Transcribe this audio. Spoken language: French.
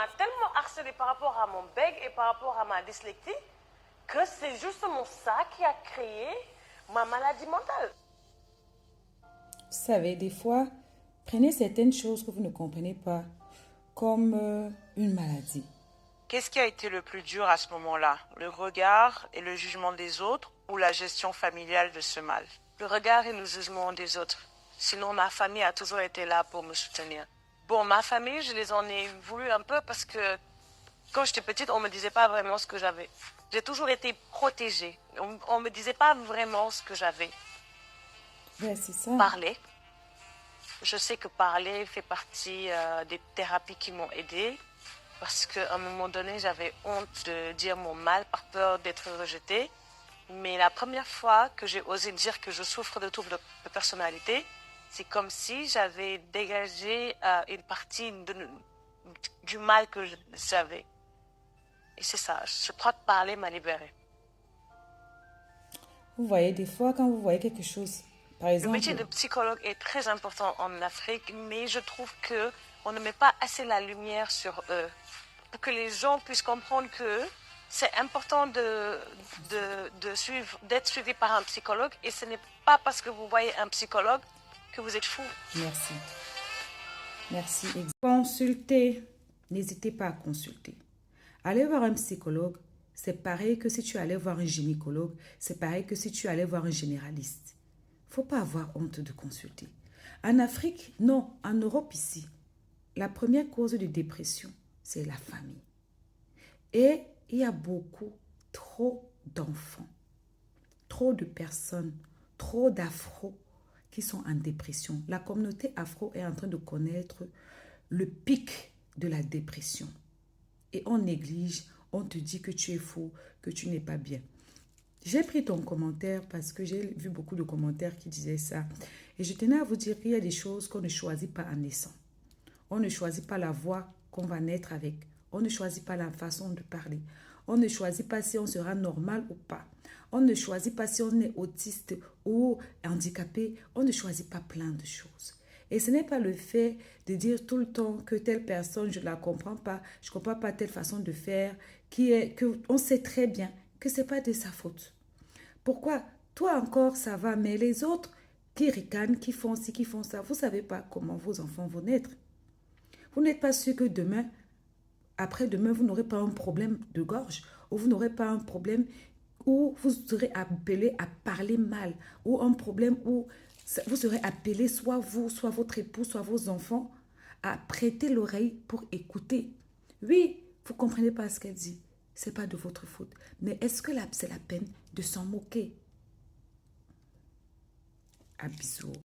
m'a tellement harcelé par rapport à mon bègue et par rapport à ma dyslexie que c'est justement ça qui a créé ma maladie mentale. Vous savez, des fois, prenez certaines choses que vous ne comprenez pas comme une maladie. Qu'est-ce qui a été le plus dur à ce moment-là? Le regard et le jugement des autres ou la gestion familiale de ce mal? Le regard et le jugement des autres. Sinon, ma famille a toujours été là pour me soutenir. Bon, ma famille, je les en ai voulu un peu parce que quand j'étais petite, on me disait pas vraiment ce que j'avais. J'ai toujours été protégée. On me disait pas vraiment ce que j'avais. Ouais, c'est ça. Parler. Je sais que parler fait partie des thérapies qui m'ont aidée parce qu'à un moment donné, j'avais honte de dire mon mal par peur d'être rejetée. Mais la première fois que j'ai osé dire que je souffre de troubles de personnalité, c'est comme si j'avais dégagé une partie du mal que j'avais. Et c'est ça, je crois que parler m'a libérée. Vous voyez, des fois, quand vous voyez quelque chose, par Le exemple, métier de psychologue est très important en Afrique, mais je trouve que on ne met pas assez la lumière sur eux pour que les gens puissent comprendre que c'est important d'être suivi par un psychologue et ce n'est pas parce que vous voyez un psychologue que vous êtes fou. merci. Merci. Consultez. N'hésitez pas à consulter. Aller voir un psychologue, c'est pareil que si tu allais voir un gynécologue, c'est pareil que si tu allais voir un généraliste. Il ne faut pas avoir honte de consulter. En Afrique, non, en Europe ici, la première cause de dépression, c'est la famille. Et il y a beaucoup, trop d'enfants, trop de personnes, trop d'afros qui sont en dépression. La communauté afro est en train de connaître le pic de la dépression. Et on néglige, on te dit que tu es faux, que tu n'es pas bien. J'ai pris ton commentaire parce que j'ai vu beaucoup de commentaires qui disaient ça. Et je tenais à vous dire qu'il y a des choses qu'on ne choisit pas en naissant. On ne choisit pas la voix qu'on va naître avec. On ne choisit pas la façon de parler. On ne choisit pas si on sera normal ou pas. On ne choisit pas si on est autiste ou handicapé. On ne choisit pas plein de choses. Et ce n'est pas le fait de dire tout le temps que telle personne, je ne la comprends pas, je ne comprends pas telle façon de faire, que on sait très bien que ce n'est pas de sa faute. Pourquoi? Toi encore, ça va, mais les autres qui ricanent, qui font ci, qui font ça, vous ne savez pas comment vos enfants vont naître. Vous n'êtes pas sûr que demain, après-demain, vous n'aurez pas un problème de gorge ou vous n'aurez pas un problème où vous serez appelé à parler mal ou un problème où vous serez appelé, soit vous, soit votre époux, soit vos enfants, à prêter l'oreille pour écouter. Oui, vous ne comprenez pas ce qu'elle dit. Ce n'est pas de votre faute. Mais est-ce que c'est la peine de s'en moquer? À bisous.